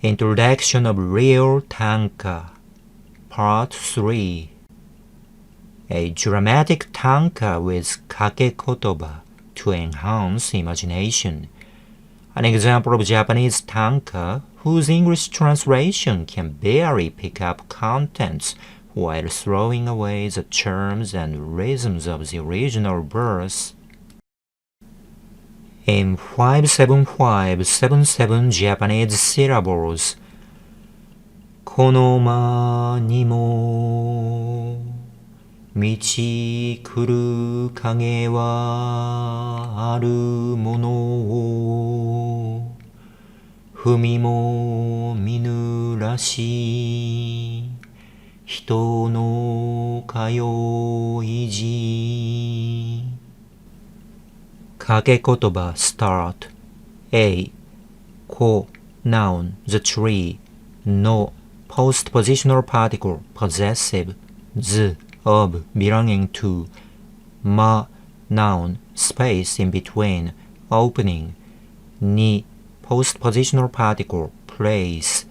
Introduction of Real Tanka Part 3. A dramatic tanka with Kake Kotoba to enhance imagination. An example of Japanese tanka whose English translation can barely pick up contents while throwing away the charms and rhythms of the original verse. In 57577 Japanese syllables, この間にも道来る影はあるものを踏みも見ぬらしい人の通い路Kake Kotoba start. A. Ko, noun, the tree. No, postpositional particle, possessive. Z, of, belonging to. Ma, noun, space in between, opening. Ni, postpositional particle, place.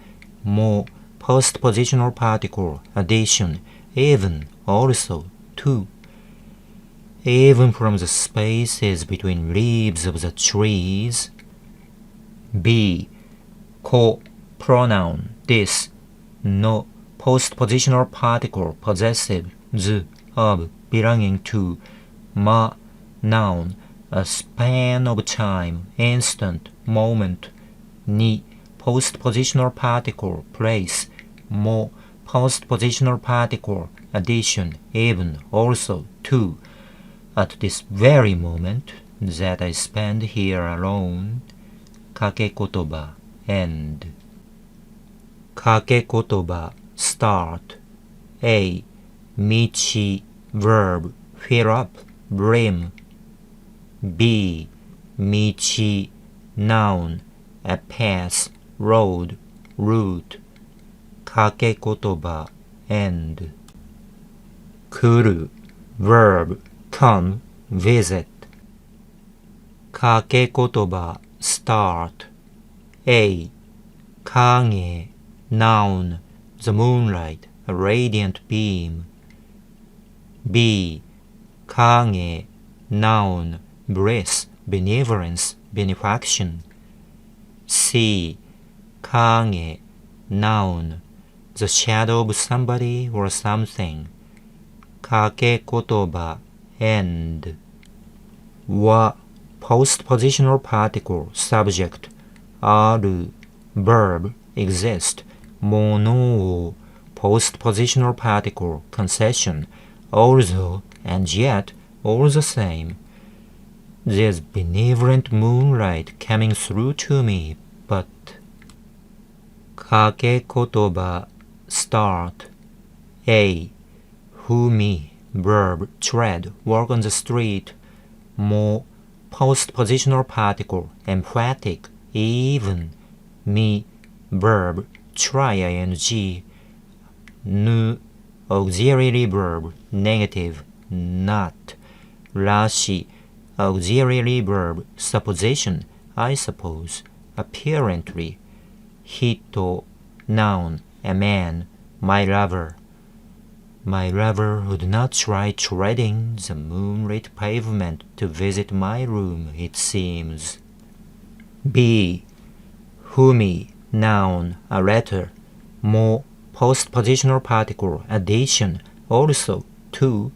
Mo, postpositional particle, addition. Even, also, to. Even from the spaces between leaves of the trees. B. Ko, pronoun, this. No, postpositional particle, possessive. Z, of, belonging to. Ma, noun, a span of time, instant, moment. Ni, postpositional particle, place. Mo, postpositional particle, addition, even, also, to. At this very moment that I spend here alone, Kake Kotoba, end. Kake Kotoba, start. A. Michi, verb, fill up, brim. B. Michi, noun, a path, road, route. Kake Kotoba, end. Kuru, verb, come, visit. Kake Kotoba, start. A. Kage, noun, the moonlight, a radiant beam. B. Kage, noun, bliss, benevolence, benefaction. C. Kage, noun, the shadow of somebody or something. Kake Kotoba, end. Wa, postpositional particle, subject. Aru, verb, exist. Mono, postpositional particle, concession. Also and yet, all the same. There's benevolent moonlight coming through to me, but... Kake Kotoba, start. A. Humi, verb, tread, walk on the street. Mo, postpositional particle, emphatic, even. Mi, verb, try, ing. Nu, auxiliary verb, negative, not. Rashi, auxiliary verb, supposition, I suppose, apparently. Hito, noun, a man, my lover. My lover would not try treading the moonlit pavement to visit my room, it seems. B. Humi, noun, a letter. Mo, postpositional particle, addition, also, to,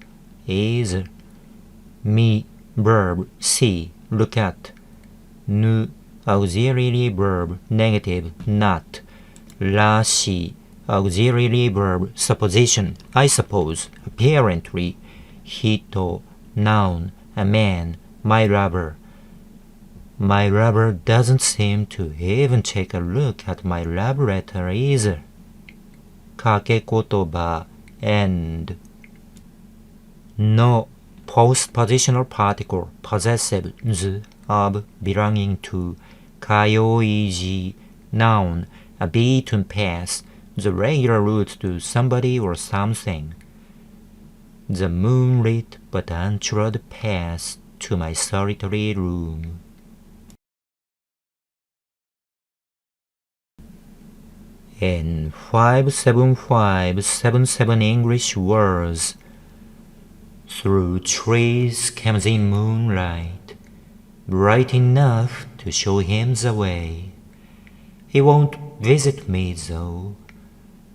is. Mi, verb, see, look at. Nu, auxiliary verb, negative, not. Rashi, auxiliary verb, supposition, I suppose, apparently. Hito, noun, a man, my lover. My lover doesn't seem to even take a look at my love letter either. Kake Kotoba, end. No, postpositional particle, possessive, z, of, belonging to. Kayoiji, noun, a beaten path, the regular route to somebody or something. The moonlit but untrod path to my solitary room. in 57577 English words. Through trees comes in moonlight, bright enough to show him the way. He won't visit me though,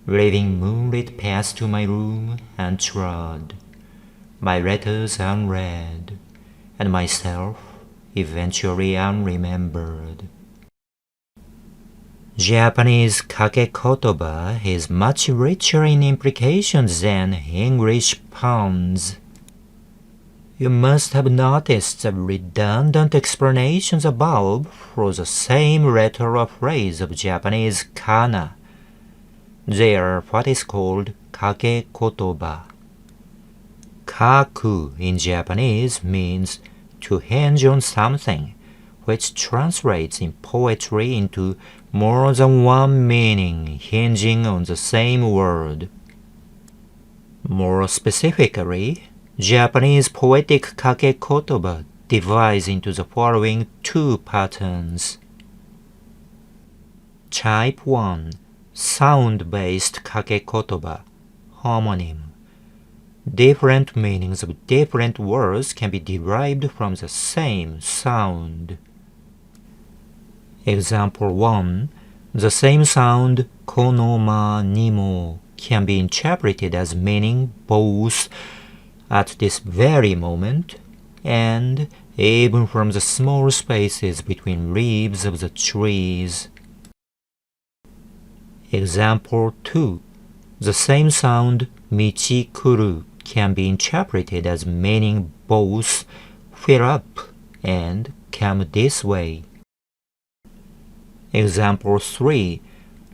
leaving moonlit paths to my room untrod, my letters unread, and myself eventually unremembered. Japanese Kake Kotoba is much richer in implications than English puns. You must have noticed the redundant explanations above for the same letter or phrase of Japanese kana. They are what is called Kake Kotoba. Kaku in Japanese means to hinge on something, which translates in poetry into more than one meaning hinging on the same word. More specifically, Japanese poetic Kake Kotoba divides into the following two patterns. Type 1. Sound-based Kake Kotoba, homonym. Different meanings of different words can be derived from the same sound. Example 1. The same sound konoma nimo can be interpreted as meaning both at this very moment and even from the small spaces between leaves of the trees. Example 2. The same sound michikuru can be interpreted as meaning both fill up and come this way. Example 3.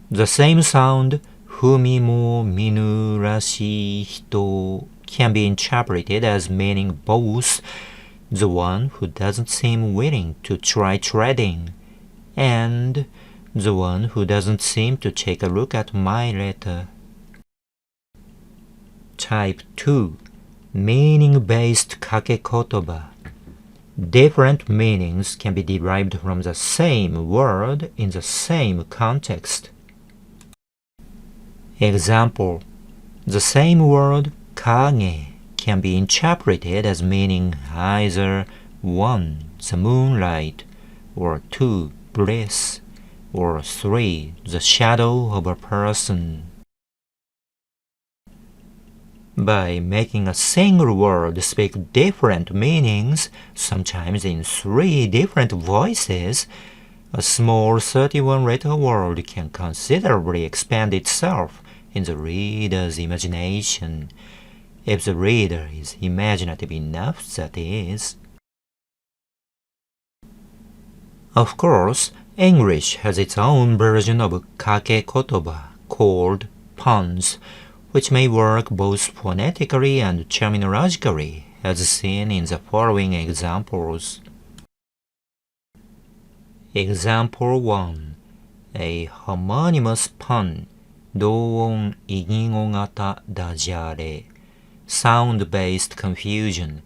The same sound fumi mo minu rashii hito can be interpreted as meaning both the one who doesn't seem willing to try treading and the one who doesn't seem to take a look at my letter. Type 2. Meaning-based Kake Kotoba. Different meanings can be derived from the same word in the same context. Example. The same word kage can be interpreted as meaning either 1. The moonlight, or 2. Bliss, or 3. The shadow of a person. By making a single word speak different meanings, sometimes in 3 different voices, a small 31-letter word can considerably expand itself in the reader's imagination, if the reader is imaginative enough, that is. Of course, English has its own version of Kake Kotoba called puns, which may work both phonetically and terminologically, as seen in the following examples. Example 1. A homonymous pun, doon igingo gata dajare, sound-based confusion.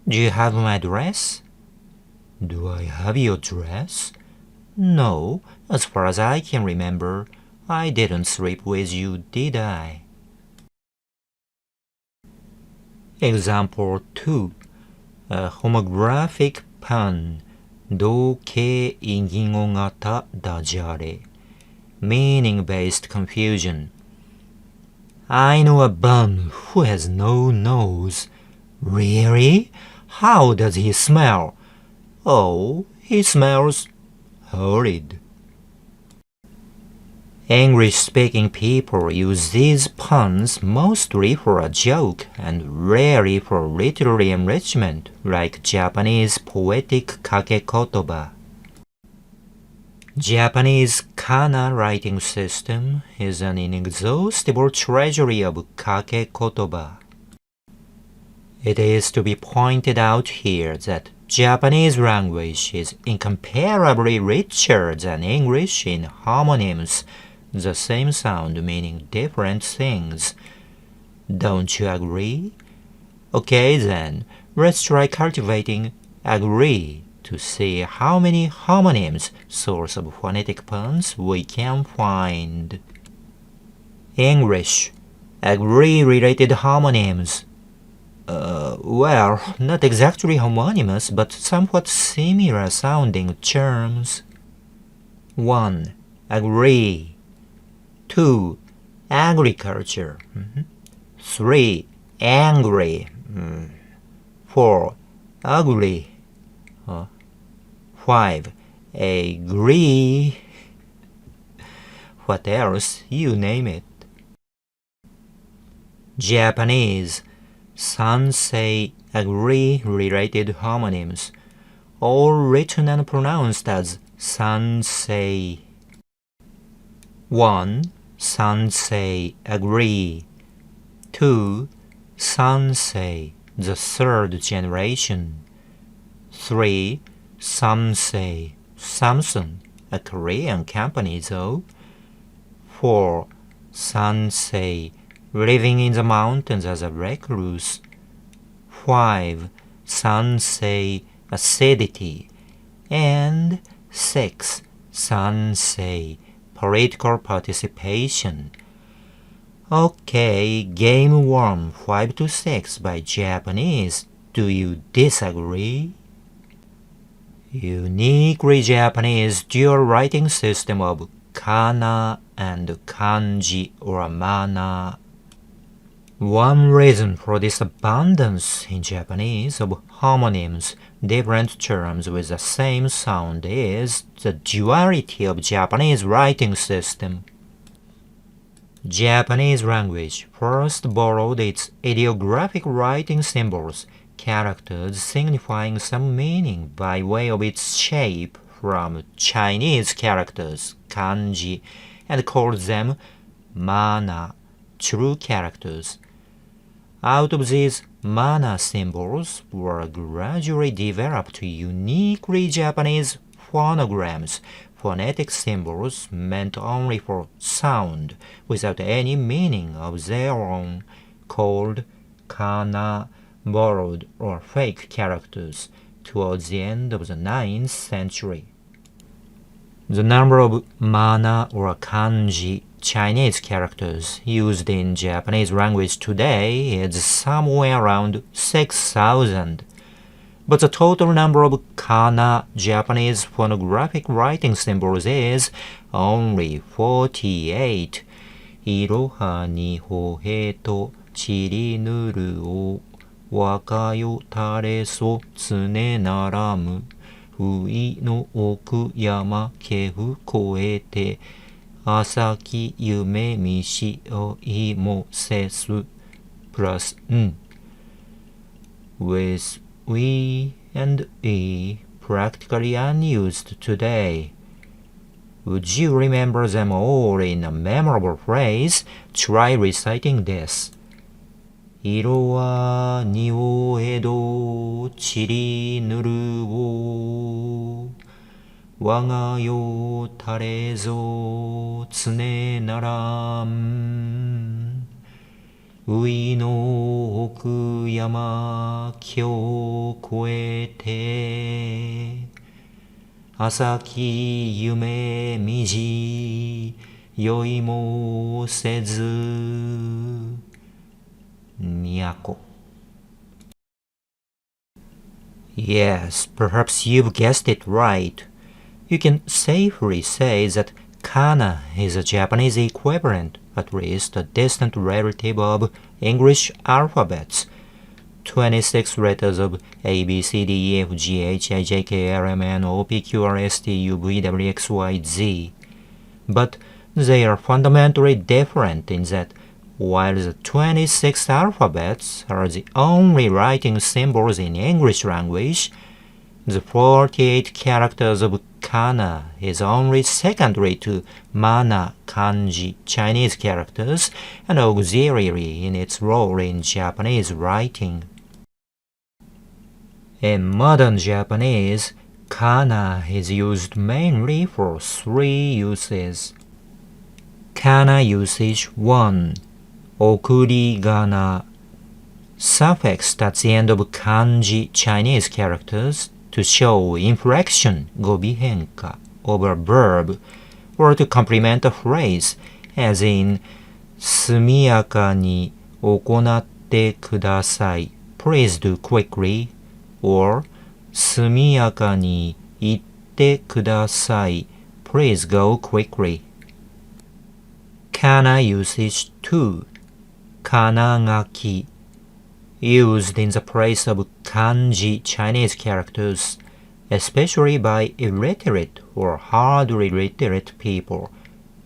Do you have my dress? Do I have your dress? No, as far as I can remember, I didn't sleep with you, did I? Example 2. A homographic pun, doke igingo gata dajare, meaning-based confusion. I know a bum who has no nose. Really? How does he smell? Oh, he smells horrid. English-speaking people use these puns mostly for a joke and rarely for literary enrichment, like Japanese poetic Kake Kotoba. Japanese kana writing system is an inexhaustible treasury of Kake Kotoba. It is to be pointed out here that Japanese language is incomparably richer than English in homonyms, the same sound meaning different things. Don't you agree? Okay then, let's try cultivating agree to see how many homonyms, source of phonetic puns, we can find. English. Agree-related homonyms. Well, not exactly homonymous, but somewhat similar sounding terms. 1. Agree. 2. Agriculture. 3. Angry. 4. Ugly. 5. Agree. What else? You name it. Japanese. Sansei agree-related homonyms, all written and pronounced as sansei. 1. Sansei agree. 2. Sansei, the third generation. 3. Sansei, Samsung, a Korean company though. 4. Sansei, living in the mountains as a recluse. 5. Sansei, acidity. And 6. Sansei, political participation. Okay, game 1, 5 to 6 by Japanese. Do you disagree? Uniquely Japanese dual writing system of kana and kanji or mana. One reason for this abundance in Japanese of homonyms, different terms with the same sound, is the duality of Japanese writing system. Japanese language first borrowed its ideographic writing symbols, characters signifying some meaning by way of its shape, from Chinese characters, kanji, and called them mana, true characters. Out of these mana symbols were gradually developed uniquely Japanese phonograms, phonetic symbols meant only for sound, without any meaning of their own, called kana, borrowed or fake characters, towards the end of the 9th century. The number of mana or kanji Chinese characters used in Japanese language today is somewhere around 6,000. But the total number of kana Japanese phonographic writing symbols is only 48. Iroha ni hohe to chiri nuru o waka yo tare so tsune naramu ui no oku yama kefu koete asaki yume mishi o imo sesu plus n. With we and e practically unused today. Would you remember them all in a memorable phrase? Try reciting this. 色は匂えどちりぬるを我が世たれぞ常ならんういの奥山木を越えて朝き夢みじ酔いもせず都 Yes, perhaps you've guessed it right. You can safely say that kana is a Japanese equivalent, at least a distant relative of English alphabets. 26 letters of A, B, C, D, E, F, G, H, I, J, K, L, M, N, O, P, Q, R, S, T, U, V, W, X, Y, Z. But they are fundamentally different in that while the 26 alphabets are the only writing symbols in English language, the 48 characters of kana is only secondary to mana kanji Chinese characters and auxiliary in its role in Japanese writing. In modern Japanese, kana is used mainly for 3 uses. Kana usage 1. Okurigana, suffixed at the end of kanji Chinese characters to show inflection 語尾変化 of a verb or to complement a phrase, as in 速やかに行ってください Please do quickly, or 速やかに行ってください Please go quickly. Kana usage 2. kana書き used in the place of kanji Chinese characters, especially by illiterate or hardly literate people,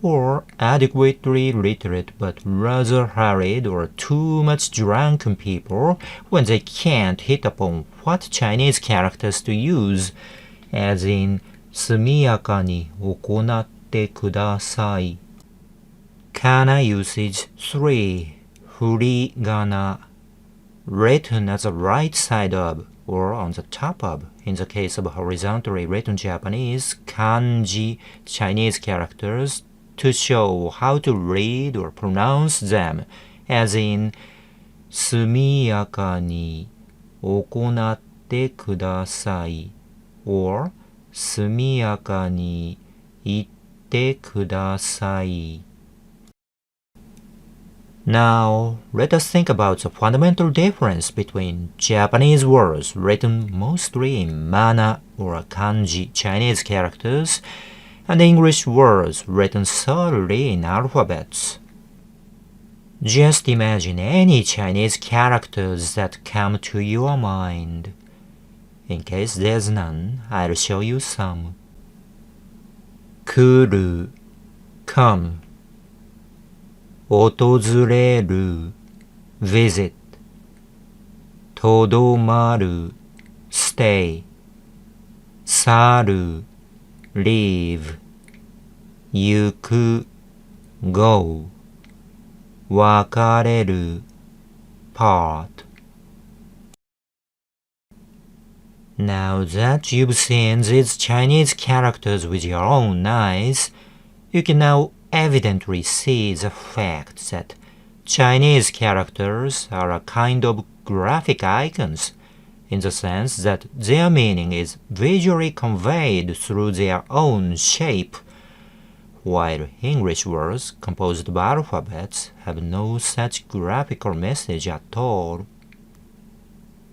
or adequately literate but rather hurried or too much drunken people when they can't hit upon what Chinese characters to use, as in 速やかに行ってください. Kana usage 3. 振り仮名 written at the right side of or on the top of, in the case of horizontally written Japanese, kanji Chinese characters, to show how to read or pronounce them, as in 速やかに行ってください or 速やかに行ってください. Now, let us think about the fundamental difference between Japanese words written mostly in mana or kanji Chinese characters and English words written solely in alphabets. Just imagine any Chinese characters that come to your mind. In case there's none, I'll show you some. Kuru, come. 訪れる visit とどまる stay 去る leave 行く go 別れる part. Now that you've seen these Chinese characters with your own eyes, you can now evidently see the fact that Chinese characters are a kind of graphic icons, in the sense that their meaning is visually conveyed through their own shape, while English words composed of alphabets have no such graphical message at all.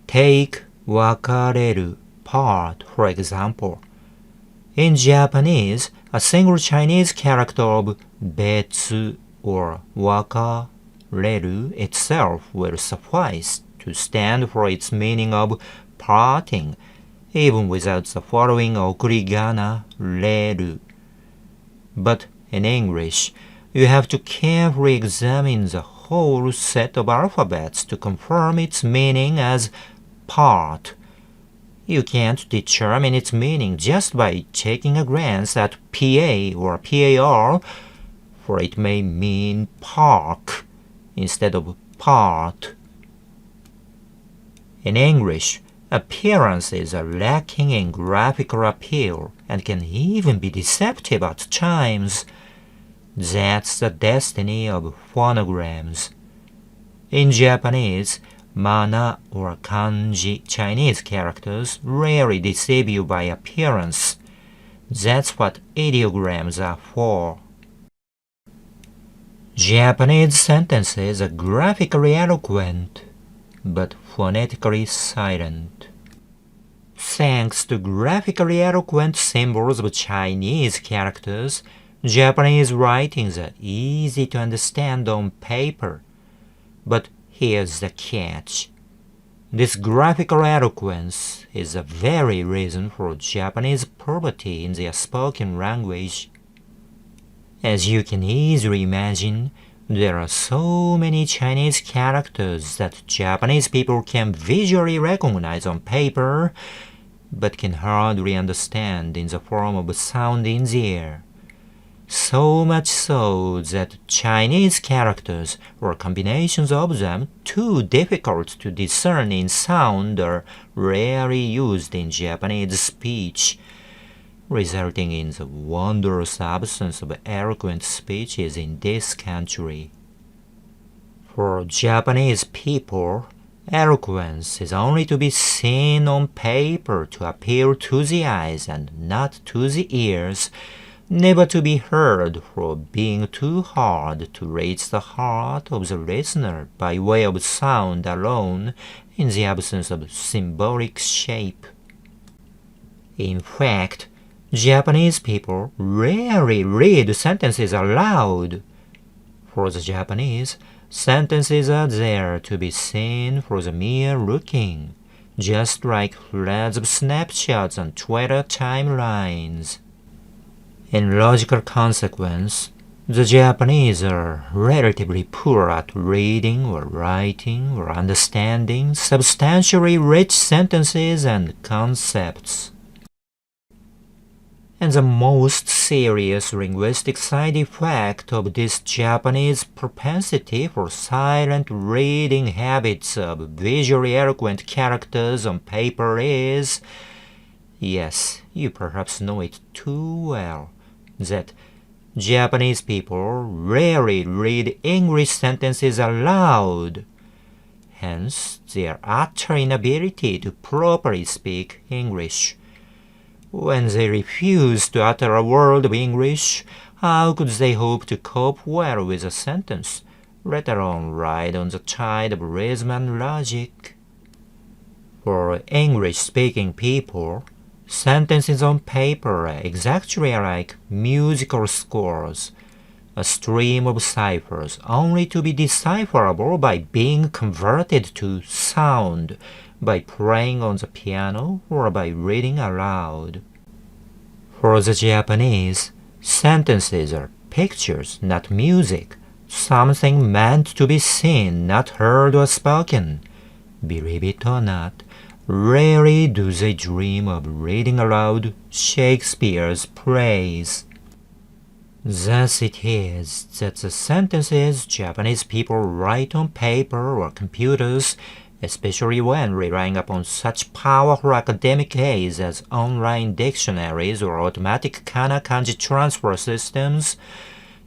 Take 分れる part, for example. In Japanese, a single Chinese character of 別 or 分れる itself will suffice to stand for its meaning of parting, even without the following 送り仮名れる. But in English, you have to carefully examine the whole set of alphabets to confirm its meaning as part. You can't determine its meaning just by taking a glance at PA or PAR, for it may mean park instead of part. In English, appearances are lacking in graphical appeal and can even be deceptive at times. That's the destiny of phonograms. In Japanese, mana or kanji Chinese characters rarely deceive you by appearance. That's what ideograms are for. Japanese sentences are graphically eloquent, but phonetically silent. Thanks to graphically eloquent symbols of Chinese characters, Japanese writings are easy to understand on paper. But here's the catch. This graphical eloquence is the very reason for Japanese poverty in their spoken language. As you can easily imagine, there are so many Chinese characters that Japanese people can visually recognize on paper, but can hardly understand in the form of sound in the ear. So much so that Chinese characters or combinations of them too difficult to discern in sound are rarely used in Japanese speech, resulting in the wondrous absence of eloquent speeches in this country. For Japanese people, Eloquence is only to be seen on paper to appeal to the eyes and not to the ears, never to be heard for being too hard to reach the heart of the listener by way of sound alone in the absence of symbolic shape. In fact, Japanese people rarely read sentences aloud. For the Japanese, sentences are there to be seen for the mere looking, just like threads of snapshots on Twitter timelines. In logical consequence, the Japanese are relatively poor at reading or writing or understanding substantially rich sentences and concepts. And the most serious linguistic side effect of this Japanese propensity for silent reading habits of visually eloquent characters on paper is, yes, you perhaps know it too well, that Japanese people rarely read English sentences aloud. Hence, their utter inability to properly speak English. When they refuse to utter a word of English, how could they hope to cope well with a sentence, let alone ride on the tide of rhythm and logic? For English-speaking people, sentences on paper are exactly like musical scores, a stream of ciphers only to be decipherable by being converted to sound, by playing on the piano or by reading aloud. For the Japanese, sentences are pictures, not music, something meant to be seen, not heard or spoken. Believe it or not, rarely do they dream of reading aloud Shakespeare's plays. Thus it is that the sentences Japanese people write on paper or computers, especially when relying upon such powerful academic aids as online dictionaries or automatic kana-kanji transfer systems,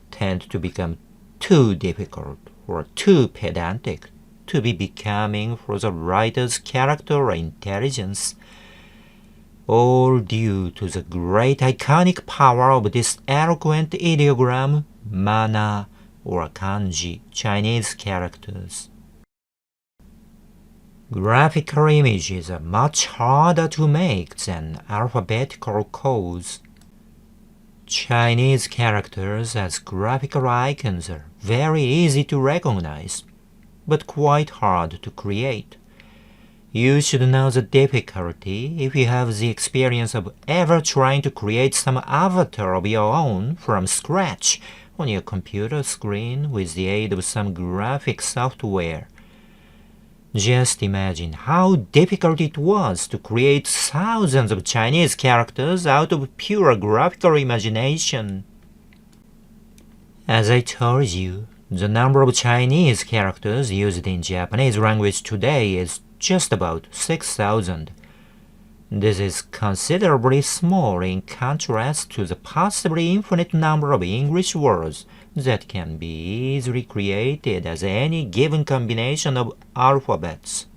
tend to become too difficult or too pedantic to be becoming for the writer's character or intelligence, all due to the great iconic power of this eloquent ideogram, mana, or kanji, Chinese characters. Graphical images are much harder to make than alphabetical codes. Chinese characters as graphical icons are very easy to recognize, but quite hard to create. You should know the difficulty if you have the experience of ever trying to create some avatar of your own from scratch on your computer screen with the aid of some graphic software. Just imagine how difficult it was to create thousands of Chinese characters out of pure graphical imagination. As I told you, the number of Chinese characters used in Japanese language today is just about 6,000. This is considerably small in contrast to the possibly infinite number of English words that can be easily created as any given combination of alphabets.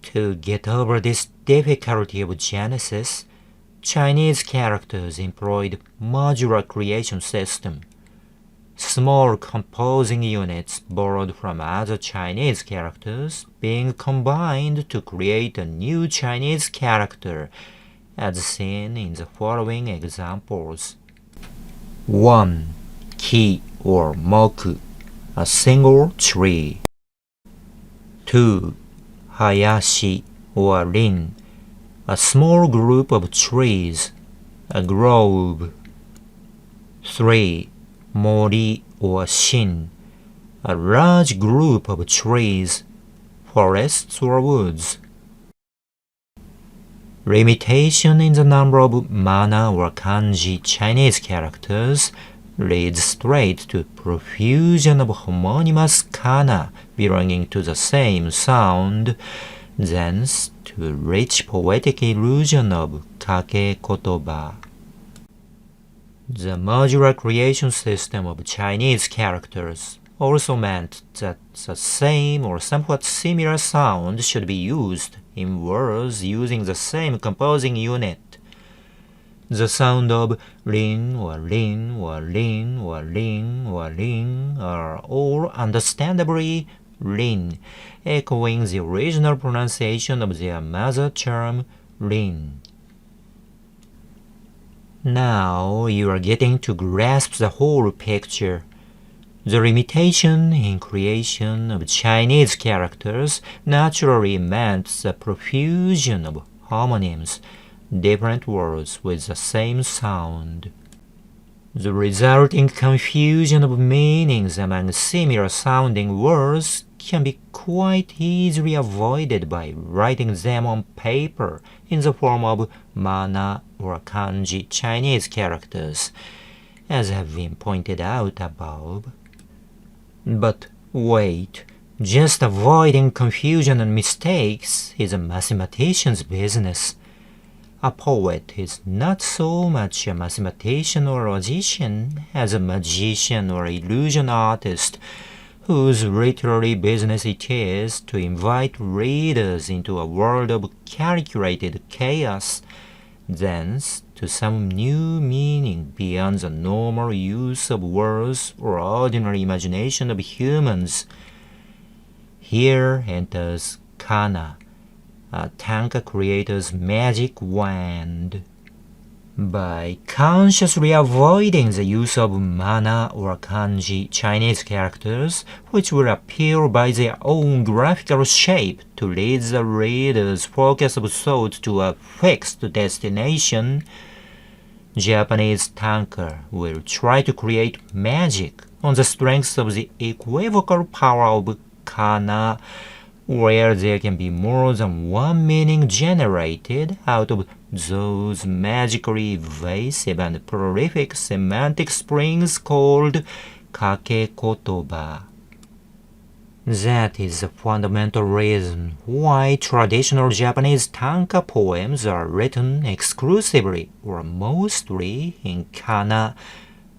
To get over this difficulty of genesis, Chinese characters employed modular creation system, small composing units borrowed from other Chinese characters being combined to create a new Chinese character, as seen in the following examples. 1. Ki or moku, a single tree. 2. Hayashi or rin, a small group of trees, a grove. 3. Mori or shin, a large group of trees, forests or woods. Limitation in the number of mana or kanji Chinese characters leads straight to profusion of homonymous kana belonging to the same sound, thence to rich poetic illusion of Kake Kotoba. The modular creation system of Chinese characters also meant that the same or somewhat similar sound should be used in words using the same composing unit. The sound of rin or rin or rin or rin or rin are all understandably rin, echoing the original pronunciation of their mother term rin. Now you are getting to grasp the whole picture. The limitation in creation of Chinese characters naturally meant the profusion of homonyms, different words with the same sound. The resulting confusion of meanings among similar sounding words can be quite easily avoided by writing them on paper in the form of mana or kanji Chinese characters, as have been pointed out above. But wait, just avoiding confusion and mistakes is a mathematician's business. A poet is not so much a mathematician or logician as a magician or illusion artist, whose literary business it is to invite readers into a world of calculated chaos, thence to some new meaning beyond the normal use of words or ordinary imagination of humans. Here enters kana, a tanka creator's magic wand. By consciously avoiding the use of mana or kanji Chinese characters, which will appear by their own graphical shape to lead the reader's focus of thought to a fixed destination, Japanese tanka will try to create magic on the strength of the equivocal power of kana, where there can be more than one meaning generated out of those magically evasive and prolific semantic springs called Kake Kotoba. That is the fundamental reason why traditional Japanese tanka poems are written exclusively or mostly in kana,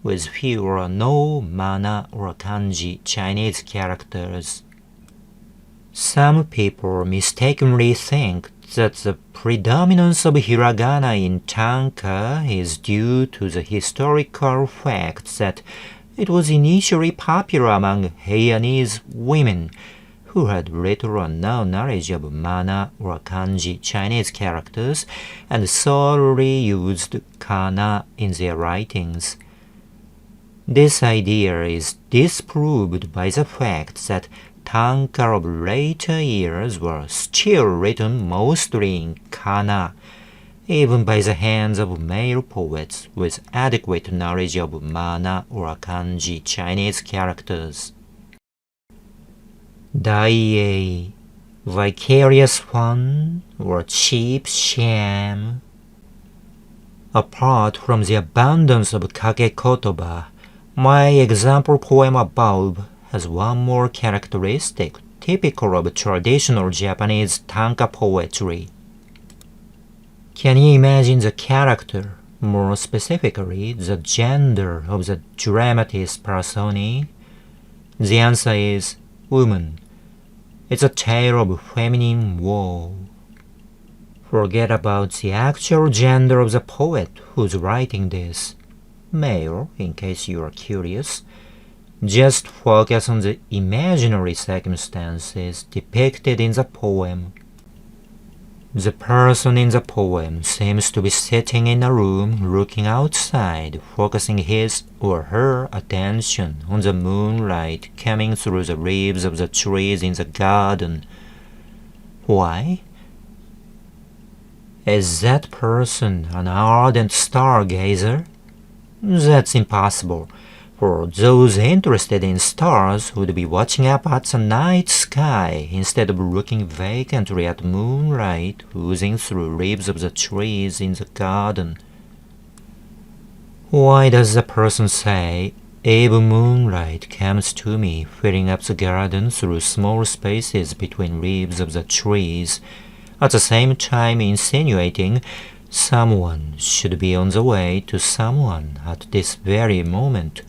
with few or no mana or kanji Chinese characters. Some people mistakenly think that the predominance of hiragana in tanka is due to the historical fact that it was initially popular among Heianese women who had little or no knowledge of mana or kanji Chinese characters and solely used kana in their writings. This idea is disproved by the fact that tanka of later years were still written mostly in kana, even by the hands of male poets with adequate knowledge of mana or kanji Chinese characters. Dai, vicarious fun or cheap sham. Apart from the abundance of Kake Kotoba, my example poem above has one more characteristic typical of traditional Japanese tanka poetry. Can you imagine the character, more specifically the gender of the dramatist personae? The answer is woman. It's a tale of feminine woe. Forget about the actual gender of the poet who's writing this. Male, in case you are curious. Just focus on the imaginary circumstances depicted in the poem. The person in the poem seems to be sitting in a room looking outside, focusing his or her attention on the moonlight coming through the leaves of the trees in the garden. Why? Is that person an ardent stargazer? That's impossible, for those interested in stars would be watching up at the night sky instead of looking vacantly at moonlight oozing through leaves of the trees in the garden. Why does the person say, "Even moonlight comes to me, filling up the garden through small spaces between leaves of the trees," at the same time insinuating someone should be on the way to someone at this very moment,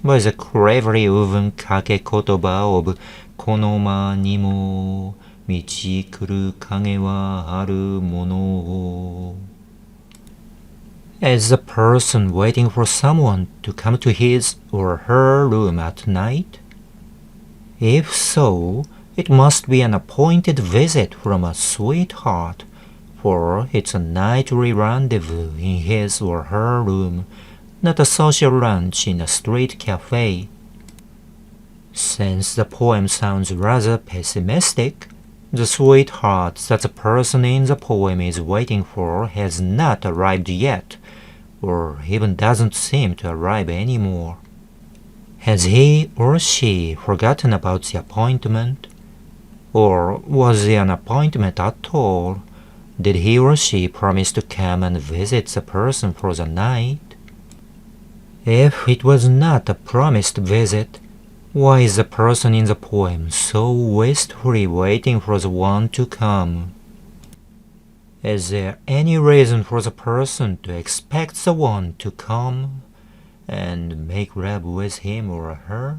by the cleverly woven Kake Kotoba of この間にも道来る影はあるもの. Is the person waiting for someone to come to his or her room at night? If so, it must be an appointed visit from a sweetheart, for it's a nightly rendezvous in his or her room, not a social lunch in a street cafe. Since the poem sounds rather pessimistic, the sweetheart that the person in the poem is waiting for has not arrived yet, or even doesn't seem to arrive anymore. Has he or she forgotten about the appointment? Or was it an appointment at all? Did he or she promise to come and visit the person for the night? If it was not a promised visit, why is the person in the poem so wistfully waiting for the one to come? Is there any reason for the person to expect the one to come and make love with him or her?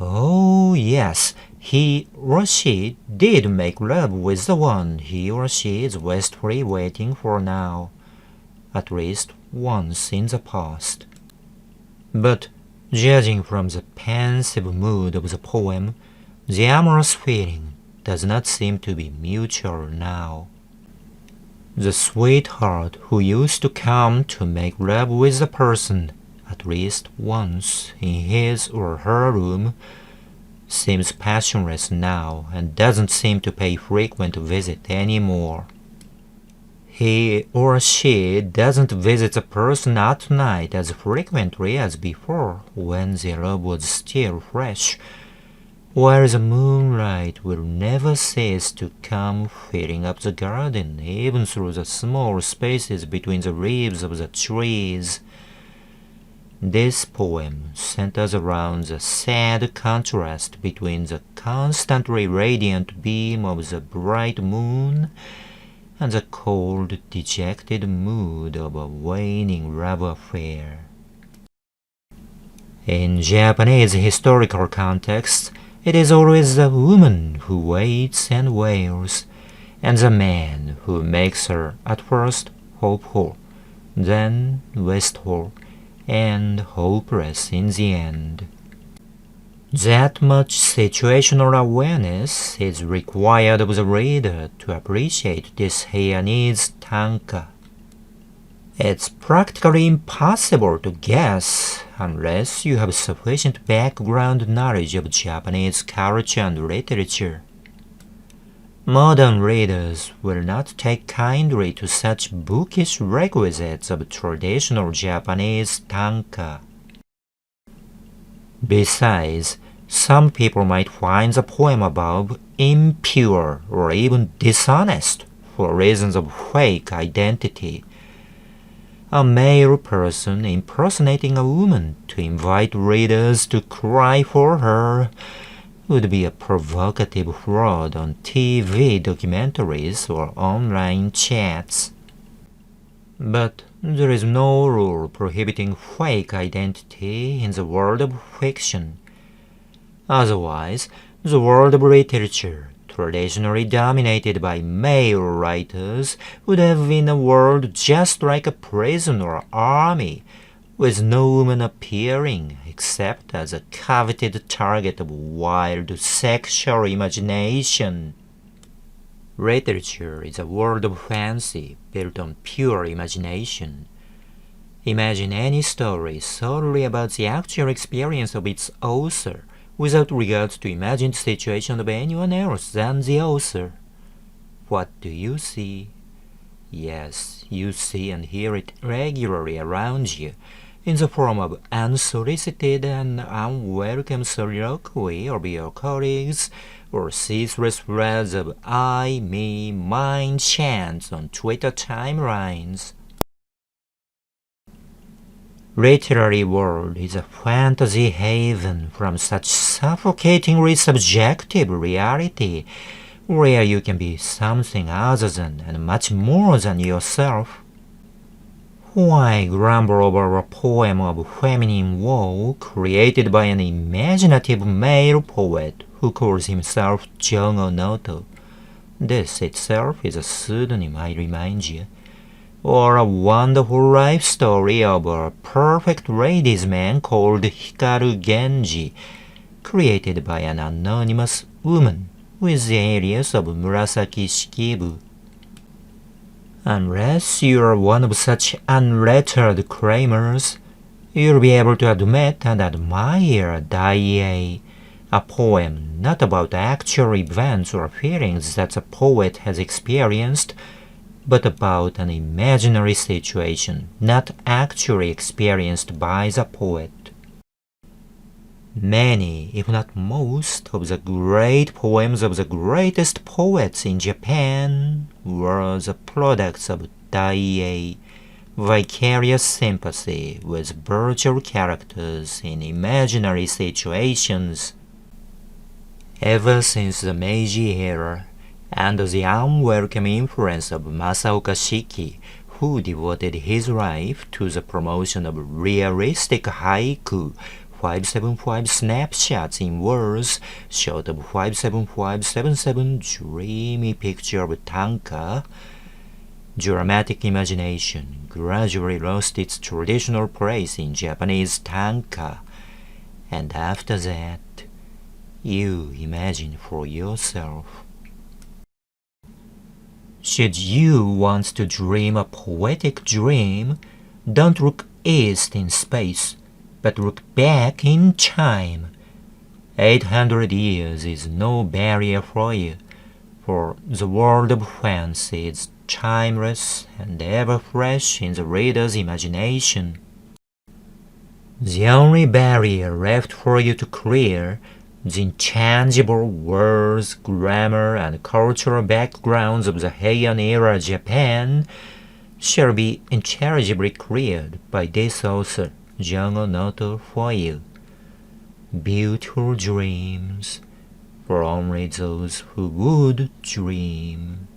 Oh, yes, he or she did make love with the one he or she is wistfully waiting for now, at least once in the past. But judging from the pensive mood of the poem, the amorous feeling does not seem to be mutual now. The sweetheart who used to come to make love with the person at least once in his or her room seems passionless now and doesn't seem to pay frequent visit anymore. He or she doesn't visit the person at night as frequently as before when their love was still fresh, while the moonlight will never cease to come filling up the garden even through the small spaces between the leaves of the trees. This poem centers around the sad contrast between the constantly radiant beam of the bright moon and the cold, dejected mood of a waning love affair. In Japanese historical context, it is always the woman who waits and wails, and the man who makes her at first hopeful, then wistful, and hopeless in the end. That much situational awareness is required of the reader to appreciate this Japanese tanka. It's practically impossible to guess unless you have sufficient background knowledge of Japanese culture and literature. Modern readers will not take kindly to such bookish requisites of traditional Japanese tanka. Besides, some people might find the poem above impure or even dishonest for reasons of fake identity. A male person impersonating a woman to invite readers to cry for her would be a provocative fraud on TV documentaries or online chats. But there is no rule prohibiting fake identity in the world of fiction. Otherwise, the world of literature, traditionally dominated by male writers, would have been a world just like a prison or army, with no woman appearing except as a coveted target of wild sexual imagination. Literature is a world of fancy built on pure imagination. Imagine any story solely about the actual experience of its author, without regard to imagined situation of anyone else than the author. What do you see? Yes, you see and hear it regularly around you, in the form of unsolicited and unwelcome soliloquy of your colleagues, or ceaseless threads of I, me, mine chants on Twitter timelines. Literary world is a fantasy haven from such suffocatingly subjective reality, where you can be something other than and much more than yourself. Why grumble over a poem of feminine woe created by an imaginative male poet who calls himself Jungo Noto? This itself is a pseudonym, I remind you. Or a wonderful life story of a perfect ladies' man called Hikaru Genji, created by an anonymous woman with the alias of Murasaki Shikibu. Unless you are one of such unlettered crammers, you'll be able to admit and admire Dai, a poem not about actual events or feelings that the poet has experienced, but about an imaginary situation not actually experienced by the poet. Many, if not most, of the great poems of the greatest poets in Japan were the products of Dai, vicarious sympathy with virtual characters in imaginary situations. Ever since the Meiji era, under the unwelcome influence of Masaoka Shiki, who devoted his life to the promotion of realistic haiku, 575 snapshots in words short of 57577 dreamy picture of tanka, dramatic imagination gradually lost its traditional place in Japanese tanka, and after that, you imagine for yourself. Should you want to dream a poetic dream, don't look east in space, but look back in time. 800 years is no barrier for you, for the world of fancy is timeless and ever fresh in the reader's imagination. The only barrier left for you to clear, the intangible words, grammar, and cultural backgrounds of the Heian era Japan, shall be intelligibly cleared by this author, Jungo Noto, for you. Beautiful dreams for only those who would dream.